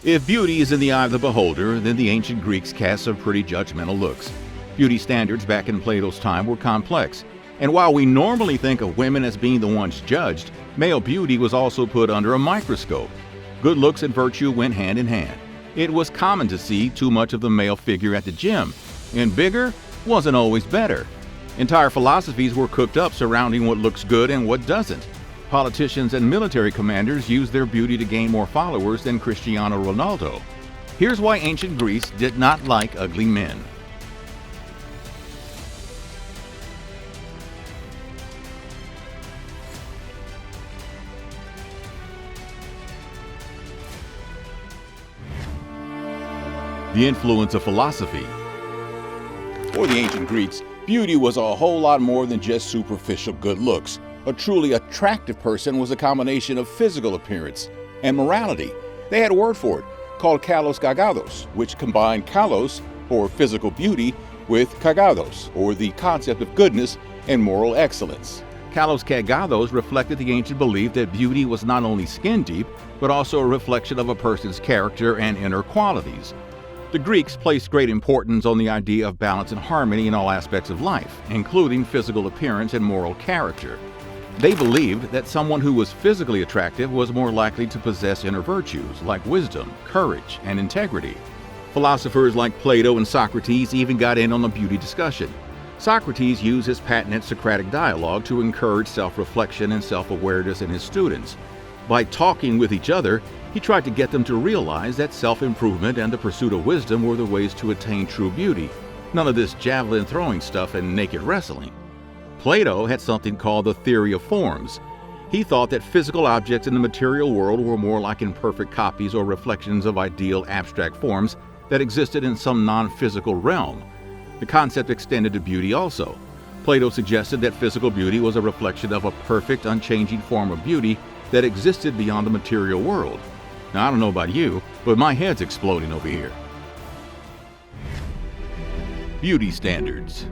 If beauty is in the eye of the beholder, then the ancient Greeks cast some pretty judgmental looks. Beauty standards back in Plato's time were complex, and while we normally think of women as being the ones judged, male beauty was also put under a microscope. Good looks and virtue went hand in hand. It was common to see too much of the male figure at the gym, and bigger wasn't always better. Entire philosophies were cooked up surrounding what looks good and what doesn't. Politicians and military commanders used their beauty to gain more followers than Cristiano Ronaldo. Here's why ancient Greece did not like ugly men. The influence of philosophy. For the ancient Greeks, beauty was a whole lot more than just superficial good looks. A truly attractive person was a combination of physical appearance and morality. They had a word for it, called kalos kagados, which combined kalos, or physical beauty, with kagados, or the concept of goodness and moral excellence. Kalos kagados reflected the ancient belief that beauty was not only skin deep, but also a reflection of a person's character and inner qualities. The Greeks placed great importance on the idea of balance and harmony in all aspects of life, including physical appearance and moral character. They believed that someone who was physically attractive was more likely to possess inner virtues like wisdom, courage, and integrity. Philosophers like Plato and Socrates even got in on the beauty discussion. Socrates used his patented Socratic dialogue to encourage self-reflection and self-awareness in his students. By talking with each other, he tried to get them to realize that self-improvement and the pursuit of wisdom were the ways to attain true beauty. None of this javelin throwing stuff and naked wrestling. Plato had something called the theory of forms. He thought that physical objects in the material world were more like imperfect copies or reflections of ideal abstract forms that existed in some non-physical realm. The concept extended to beauty also. Plato suggested that physical beauty was a reflection of a perfect, unchanging form of beauty that existed beyond the material world. Now, I don't know about you, but my head's exploding over here. Beauty standards.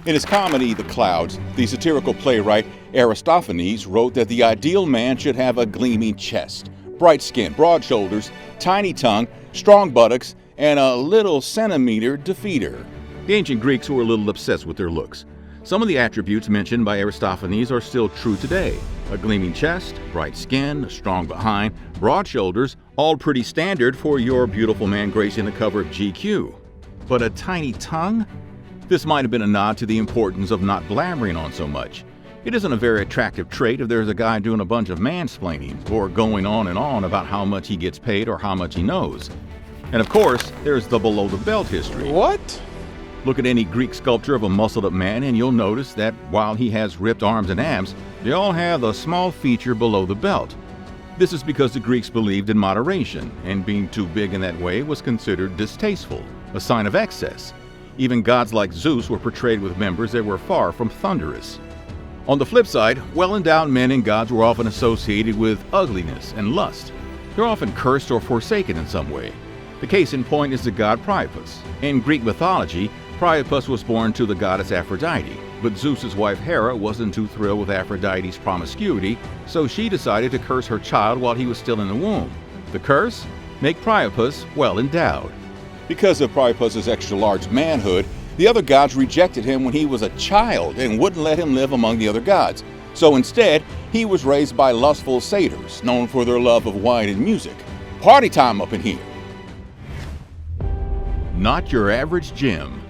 In his comedy, The Clouds, the satirical playwright Aristophanes wrote that the ideal man should have a gleaming chest, bright skin, broad shoulders, tiny tongue, strong buttocks, and a little centimeter defeater. The ancient Greeks were a little obsessed with their looks. Some of the attributes mentioned by Aristophanes are still true today. A gleaming chest, bright skin, a strong behind, broad shoulders, all pretty standard for your beautiful man gracing the cover of GQ. But a tiny tongue? This might have been a nod to the importance of not blabbering on so much. It isn't a very attractive trait if there's a guy doing a bunch of mansplaining or going on and on about how much he gets paid or how much he knows. And of course, there's the below-the-belt history. What? Look at any Greek sculpture of a muscled-up man and you'll notice that while he has ripped arms and abs, they all have a small feature below the belt. This is because the Greeks believed in moderation, and being too big in that way was considered distasteful, a sign of excess. Even gods like Zeus were portrayed with members that were far from thunderous. On the flip side, well-endowed men and gods were often associated with ugliness and lust. They're often cursed or forsaken in some way. The case in point is the god Priapus. In Greek mythology, Priapus was born to the goddess Aphrodite, but Zeus's wife Hera wasn't too thrilled with Aphrodite's promiscuity, so she decided to curse her child while he was still in the womb. The curse? Make Priapus well-endowed. Because of Priapus's extra-large manhood, the other gods rejected him when he was a child and wouldn't let him live among the other gods. So instead, he was raised by lustful satyrs, known for their love of wine and music. Party time up in here! Not your average gym.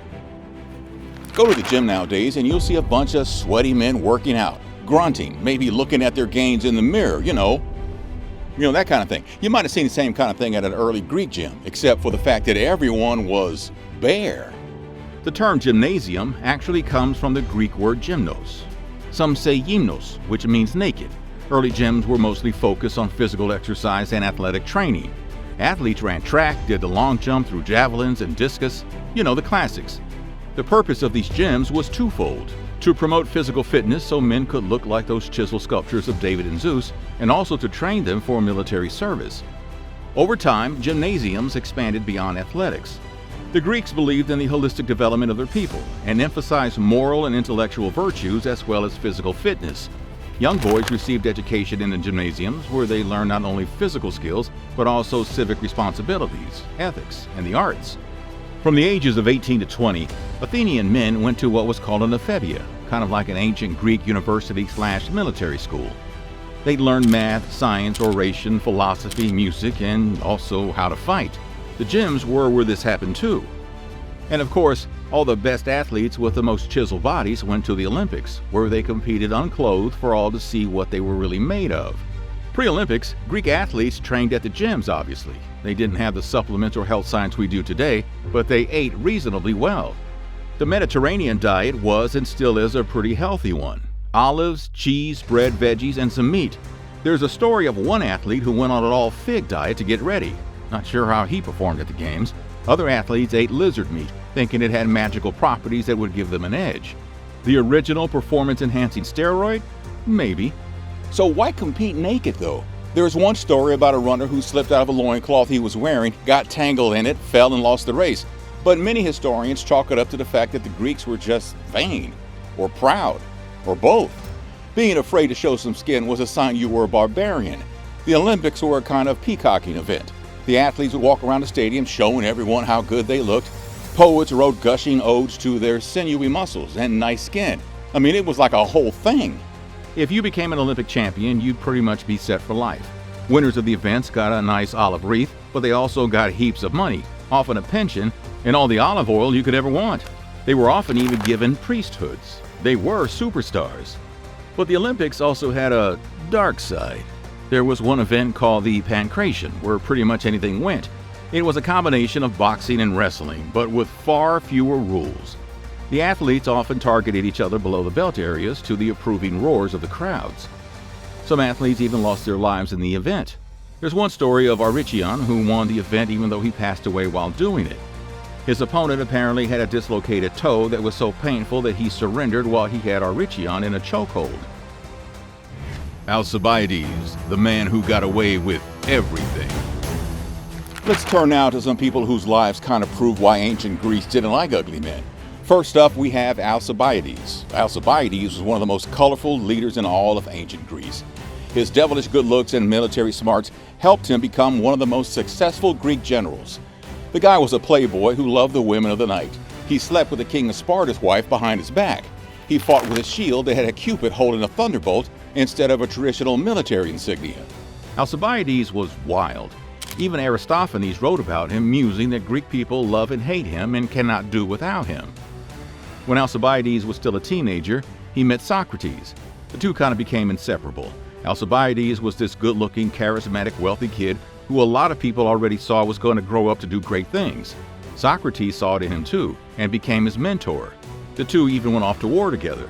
Go to the gym nowadays and you'll see a bunch of sweaty men working out, grunting, maybe looking at their gains in the mirror, you know, that kind of thing. You might have seen the same kind of thing at an early Greek gym, except for the fact that everyone was bare. The term gymnasium actually comes from the Greek word gymnos. Some say gymnos, which means naked. Early gyms were mostly focused on physical exercise and athletic training. Athletes ran track, did the long jump through javelins and discus, the classics. The purpose of these gyms was twofold: to promote physical fitness so men could look like those chiseled sculptures of David and Zeus, and also to train them for military service. Over time, gymnasiums expanded beyond athletics. The Greeks believed in the holistic development of their people and emphasized moral and intellectual virtues as well as physical fitness. Young boys received education in the gymnasiums where they learned not only physical skills, but also civic responsibilities, ethics, and the arts. From the ages of 18 to 20, Athenian men went to what was called an ephebia, kind of like an ancient Greek university/military school. They learned math, science, oration, philosophy, music, and also how to fight. The gyms were where this happened too. And of course, all the best athletes with the most chiseled bodies went to the Olympics, where they competed unclothed for all to see what they were really made of. Pre-Olympics, Greek athletes trained at the gyms, obviously. They didn't have the supplements or health science we do today, but they ate reasonably well. The Mediterranean diet was and still is a pretty healthy one. Olives, cheese, bread, veggies, and some meat. There's a story of one athlete who went on an all-fig diet to get ready. Not sure how he performed at the games. Other athletes ate lizard meat, thinking it had magical properties that would give them an edge. The original performance-enhancing steroid? Maybe. So why compete naked, though? There's one story about a runner who slipped out of a loincloth he was wearing, got tangled in it, fell and lost the race. But many historians chalk it up to the fact that the Greeks were just vain, or proud, or both. Being afraid to show some skin was a sign you were a barbarian. The Olympics were a kind of peacocking event. The athletes would walk around the stadium showing everyone how good they looked. Poets wrote gushing odes to their sinewy muscles and nice skin. I mean, it was like a whole thing. If you became an Olympic champion, you'd pretty much be set for life. Winners of the events got a nice olive wreath, but they also got heaps of money, often a pension, and all the olive oil you could ever want. They were often even given priesthoods. They were superstars. But the Olympics also had a dark side. There was one event called the Pancration, where pretty much anything went. It was a combination of boxing and wrestling, but with far fewer rules. The athletes often targeted each other below the belt areas to the approving roars of the crowds. Some athletes even lost their lives in the event. There's one story of Auricion who won the event even though he passed away while doing it. His opponent apparently had a dislocated toe that was so painful that he surrendered while he had Auricion in a chokehold. Alcibiades, the man who got away with everything. Let's turn now to some people whose lives kind of prove why ancient Greece didn't like ugly men. First up, we have Alcibiades. Alcibiades was one of the most colorful leaders in all of ancient Greece. His devilish good looks and military smarts helped him become one of the most successful Greek generals. The guy was a playboy who loved the women of the night. He slept with the king of Sparta's wife behind his back. He fought with a shield that had a cupid holding a thunderbolt instead of a traditional military insignia. Alcibiades was wild. Even Aristophanes wrote about him, musing that Greek people love and hate him and cannot do without him. When Alcibiades was still a teenager, he met Socrates. The two kind of became inseparable. Alcibiades was this good-looking, charismatic, wealthy kid who a lot of people already saw was going to grow up to do great things. Socrates saw it in him too, and became his mentor. The two even went off to war together.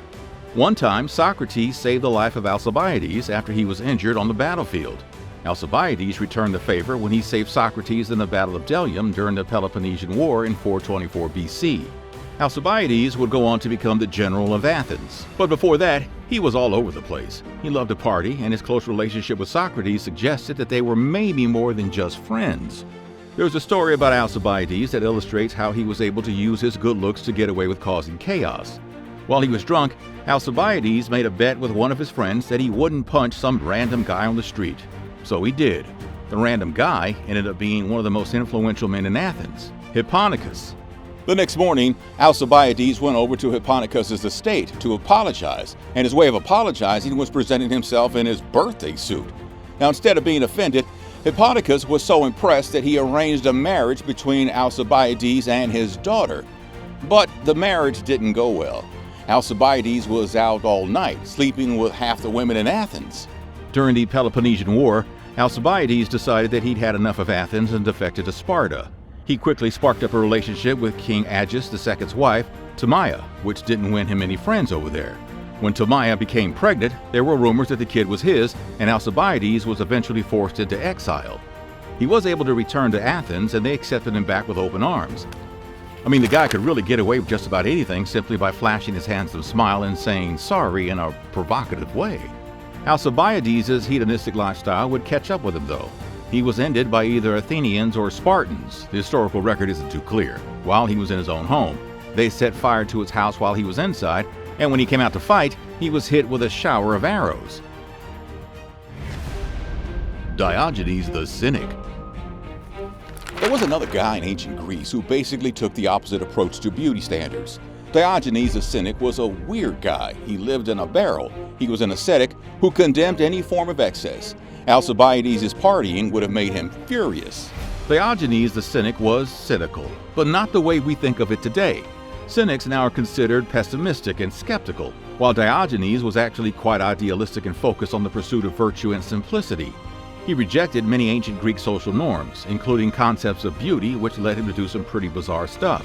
One time, Socrates saved the life of Alcibiades after he was injured on the battlefield. Alcibiades returned the favor when he saved Socrates in the Battle of Delium during the Peloponnesian War in 424 BC. Alcibiades would go on to become the general of Athens. But before that, he was all over the place. He loved to party, and his close relationship with Socrates suggested that they were maybe more than just friends. There's a story about Alcibiades that illustrates how he was able to use his good looks to get away with causing chaos. While he was drunk, Alcibiades made a bet with one of his friends that he wouldn't punch some random guy on the street. So he did. The random guy ended up being one of the most influential men in Athens, Hipponicus. The next morning, Alcibiades went over to Hipponicus's estate to apologize, and his way of apologizing was presenting himself in his birthday suit. Now, instead of being offended, Hipponicus was so impressed that he arranged a marriage between Alcibiades and his daughter. But the marriage didn't go well. Alcibiades was out all night, sleeping with half the women in Athens. During the Peloponnesian War, Alcibiades decided that he'd had enough of Athens and defected to Sparta. He quickly sparked up a relationship with King Agis II's wife, Timaya, which didn't win him any friends over there. When Timaya became pregnant, there were rumors that the kid was his, and Alcibiades was eventually forced into exile. He was able to return to Athens, and they accepted him back with open arms. I mean, the guy could really get away with just about anything simply by flashing his handsome smile and saying sorry in a provocative way. Alcibiades' hedonistic lifestyle would catch up with him, though. He was ended by either Athenians or Spartans. The historical record isn't too clear. While he was in his own home, they set fire to his house while he was inside, and when he came out to fight, he was hit with a shower of arrows. Diogenes the Cynic. There was another guy in ancient Greece who basically took the opposite approach to beauty standards. Diogenes the Cynic was a weird guy. He lived in a barrel. He was an ascetic who condemned any form of excess. Alcibiades' partying would have made him furious. Diogenes the Cynic was cynical, but not the way we think of it today. Cynics now are considered pessimistic and skeptical, while Diogenes was actually quite idealistic and focused on the pursuit of virtue and simplicity. He rejected many ancient Greek social norms, including concepts of beauty, which led him to do some pretty bizarre stuff.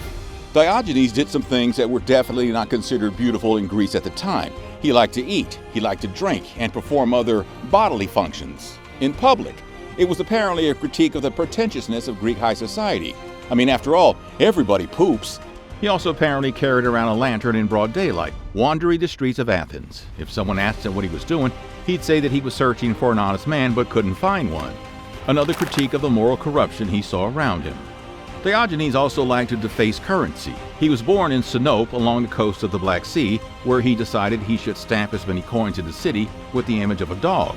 Diogenes did some things that were definitely not considered beautiful in Greece at the time. He liked to eat, he liked to drink, and perform other bodily functions in public. It was apparently a critique of the pretentiousness of Greek high society. I mean, after all, everybody poops. He also apparently carried around a lantern in broad daylight, wandering the streets of Athens. If someone asked him what he was doing, he'd say that he was searching for an honest man but couldn't find one. Another critique of the moral corruption he saw around him. Diogenes also liked to deface currency. He was born in Sinope along the coast of the Black Sea, where he decided he should stamp as many coins in the city with the image of a dog.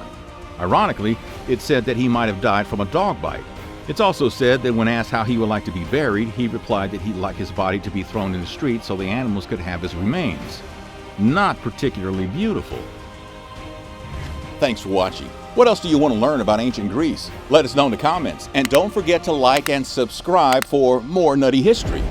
Ironically, it's said that he might have died from a dog bite. It's also said that when asked how he would like to be buried, he replied that he'd like his body to be thrown in the street so the animals could have his remains. Not particularly beautiful. Thanks for watching. What else do you want to learn about ancient Greece? Let us know in the comments. And don't forget to like and subscribe for more Nutty History.